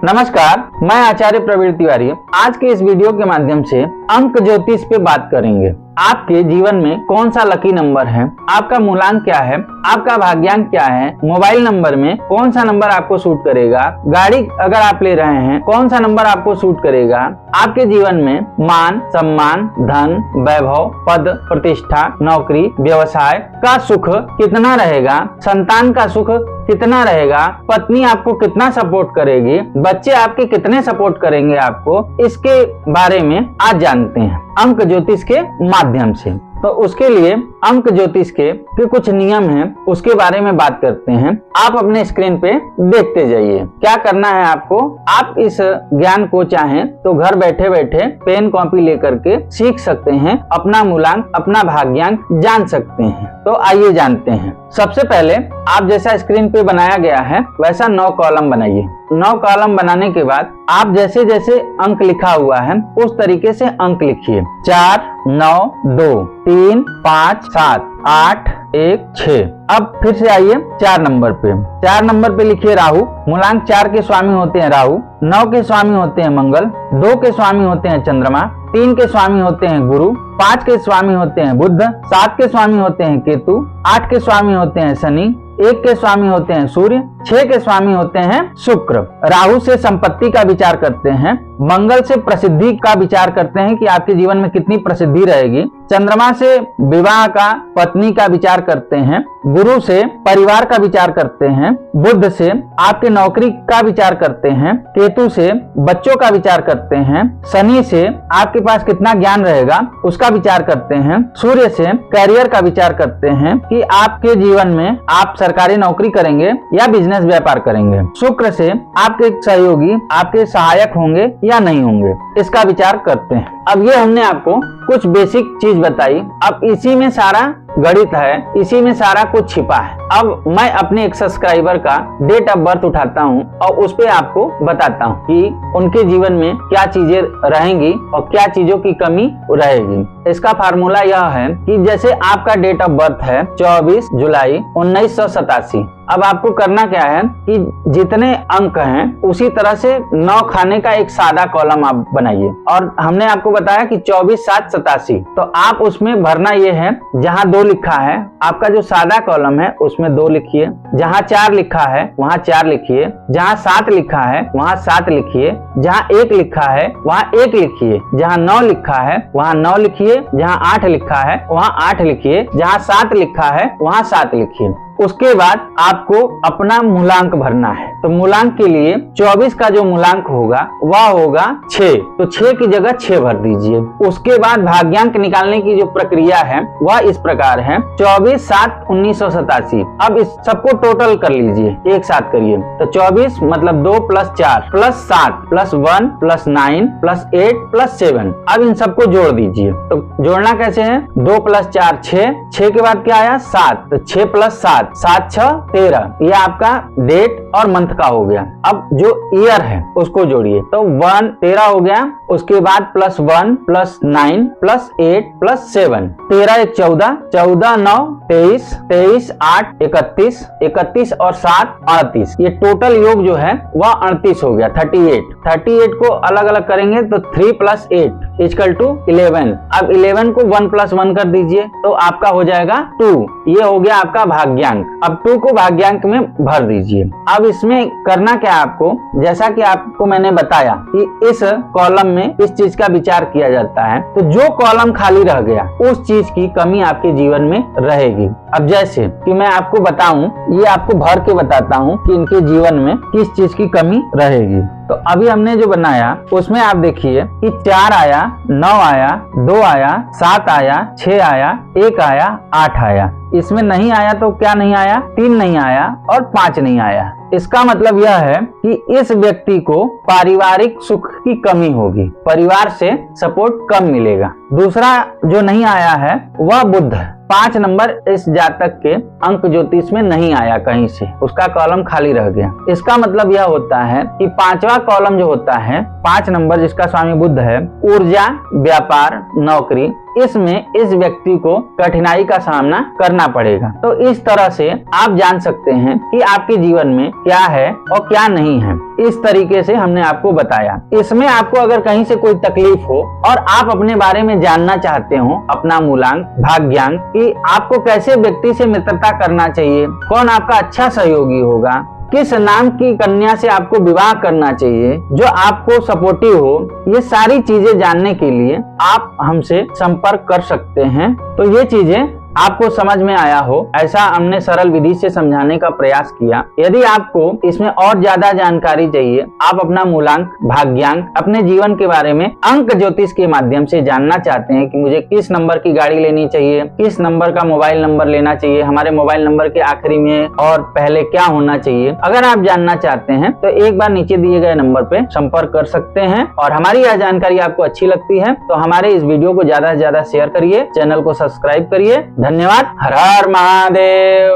नमस्कार, मैं आचार्य प्रवीण तिवारी। आज के इस वीडियो के माध्यम से अंक ज्योतिष पे बात करेंगे। आपके जीवन में कौन सा लकी नंबर है, आपका मूलांक क्या है, आपका भाग्यांक क्या है, मोबाइल नंबर में कौन सा नंबर आपको सूट करेगा, गाड़ी अगर आप ले रहे हैं कौन सा नंबर आपको सूट करेगा, आपके जीवन में मान सम्मान, धन, वैभव, पद प्रतिष्ठा, नौकरी, व्यवसाय का सुख कितना रहेगा, संतान का सुख कितना रहेगा, पत्नी आपको कितना सपोर्ट करेगी, बच्चे आपके कितने सपोर्ट करेंगे आपको, इसके बारे में आज जानते हैं अंक ज्योतिष के माध्यम से। तो उसके लिए अंक ज्योतिष के कुछ नियम हैं, उसके बारे में बात करते हैं। आप अपने स्क्रीन पे देखते जाइए। क्या करना है आपको, आप इस ज्ञान को चाहें तो घर बैठे बैठे पेन कॉपी लेकर के सीख सकते हैं, अपना मूलांक अपना भाग्यांक जान सकते हैं। तो आइए जानते हैं। सबसे पहले आप जैसा स्क्रीन पे बनाया गया है वैसा 9 कॉलम बनाइए। 9 कॉलम बनाने के बाद आप जैसे जैसे अंक लिखा हुआ है उस तरीके से अंक लिखिए। 4, 9, 2, 3, 5, 7, 8, 1, 6। अब फिर से आइए 4 नंबर पे। 4 नंबर पे लिखिए राहु। मूलांक 4 के स्वामी होते हैं राहु, 9 के स्वामी होते हैं मंगल, 2 के स्वामी होते हैं चंद्रमा, 3 के स्वामी होते हैं गुरु, 5 के स्वामी होते हैं बुध, 7 के स्वामी होते हैं केतु, 8 के स्वामी होते हैं शनि, 1 के स्वामी होते हैं सूर्य, 6 के स्वामी होते हैं शुक्र। राहु से संपत्ति का विचार करते हैं, मंगल से प्रसिद्धि का विचार करते हैं कि आपके जीवन में कितनी प्रसिद्धि रहेगी, चंद्रमा से विवाह का, पत्नी का विचार करते हैं, गुरु से परिवार का विचार करते हैं, बुध से आपके नौकरी का विचार करते हैं, केतु से बच्चों का विचार करते हैं, शनि से आपके पास कितना ज्ञान रहेगा उसका विचार करते हैं, सूर्य से करियर का विचार करते हैं कि आपके जीवन में आप सरकारी नौकरी करेंगे या बिजनेस व्यापार करेंगे, शुक्र से आपके सहयोगी आपके सहायक होंगे या नहीं होंगे, इसका विचार करते हैं। अब ये हमने आपको कुछ बेसिक चीज बताई। अब इसी में सारा गणित है, इसी में सारा कुछ छिपा है। अब मैं अपने एक सब्सक्राइबर का डेट ऑफ बर्थ उठाता हूँ और उस पे आपको बताता हूँ कि उनके जीवन में क्या चीजें रहेंगी और क्या चीजों की कमी रहेगी। इसका फार्मूला यह है कि जैसे आपका डेट ऑफ बर्थ है 24 जुलाई 1987। अब आपको करना क्या है कि जितने अंक हैं उसी तरह से 9 खाने का एक सादा कॉलम आप बनाइए। और हमने आपको बताया कि 24, 7, 87, तो आप उसमें भरना ये है जहाँ 2 लिखा है आपका जो सादा कॉलम है उसमें 2 लिखिए, जहाँ 4 लिखा है वहाँ 4 लिखिए, जहाँ 7 लिखा है वहाँ 7 लिखिए, जहाँ 1 लिखा है वहाँ 1 लिखिए, जहाँ 9 लिखा है वहाँ 9 लिखिए, जहाँ 8 लिखा है वहाँ 8 लिखिए, जहाँ 7 लिखा है वहाँ 7 लिखिए। उसके बाद आपको अपना मूलांक भरना है। तो मूलांक के लिए 24 का जो मूलांक होगा वह होगा 6, तो 6 की जगह 6 भर दीजिए। उसके बाद भाग्यांक निकालने की जो प्रक्रिया है वह इस प्रकार है 24, 7, 1987। अब इस सबको टोटल कर लीजिए, एक साथ करिए। तो 24 मतलब 2 + 4 + 7 + 1 + 9 + 8 + 7। अब इन सबको जोड़ दीजिए। तो जोड़ना कैसे है, 2 + 4 6, 6 के बाद क्या आया 7, तो 6 + 7 7, 6, 13। ये आपका डेट और मंथ का हो गया। अब जो ईयर है उसको जोड़िए। तो 1 13 हो गया, उसके बाद +1 + 9 + 8 + 7, 13 1 14, 14 9 23, 23 8 31, 31 और 7 38। ये टोटल योग जो है वह 38 हो गया। 38 को अलग अलग करेंगे तो 3 + 8 = 11। अब 11 को 1 + 1 कर दीजिए तो आपका हो जाएगा 2। ये हो गया आपका भाग्यांक। अब 2 को भाग्यांक में भर दीजिए। अब इसमें करना क्या आपको, जैसा कि आपको मैंने बताया कि इस कॉलम में इस चीज का विचार किया जाता है, तो जो कॉलम खाली रह गया उस चीज की कमी आपके जीवन में रहेगी। अब जैसे कि मैं आपको बताऊं, ये आपको भर के बताता हूं कि इनके जीवन में किस चीज की कमी रहेगी। तो अभी हमने जो बनाया उसमें आप देखिए कि 4 आया, 9 आया, 2 आया, 7 आया, 6 आया, 1 आया, 8 आया। इसमें नहीं आया तो क्या नहीं आया, 3 नहीं आया और 5 नहीं आया। इसका मतलब यह है कि इस व्यक्ति को पारिवारिक सुख की कमी होगी, परिवार से सपोर्ट कम मिलेगा। दूसरा जो नहीं आया है वह बुध है। 5 नंबर इस जातक के अंक ज्योतिष में नहीं आया कहीं से, उसका कॉलम खाली रह गया। इसका मतलब यह होता है कि 5वां कॉलम जो होता है, 5 नंबर जिसका स्वामी बुध है, ऊर्जा, व्यापार, नौकरी, इसमें इस व्यक्ति को कठिनाई का सामना करना पड़ेगा। तो इस तरह से आप जान सकते हैं कि आपके जीवन में क्या है और क्या नहीं है। इस तरीके से हमने आपको बताया। इसमें आपको अगर कहीं से कोई तकलीफ हो और आप अपने बारे में जानना चाहते हो, अपना मूलांक, भाग्यांक, कि आपको कैसे व्यक्ति से मित्रता करना चाहिए, कौन आपका अच्छा सहयोगी होगा, किस नाम की कन्या से आपको विवाह करना चाहिए जो आपको सपोर्टिव हो, ये सारी चीजें जानने के लिए आप हमसे संपर्क कर सकते हैं। तो ये चीजें आपको समझ में आया हो, ऐसा हमने सरल विधि से समझाने का प्रयास किया। यदि आपको इसमें और ज्यादा जानकारी चाहिए, आप अपना मूलांक, भाग्यांक, अपने जीवन के बारे में अंक ज्योतिष के माध्यम से जानना चाहते हैं कि मुझे किस नंबर की गाड़ी लेनी चाहिए, किस नंबर का मोबाइल नंबर लेना चाहिए, हमारे मोबाइल नंबर के आखिरी में और पहले क्या होना चाहिए, अगर आप जानना चाहते हैं तो एक बार नीचे दिए गए नंबर पे संपर्क कर सकते हैं। और हमारी यह जानकारी आपको अच्छी लगती है तो हमारे इस वीडियो को ज्यादा से ज्यादा शेयर करिए, चैनल को सब्सक्राइब करिए। धन्यवाद। हर हर महादेव।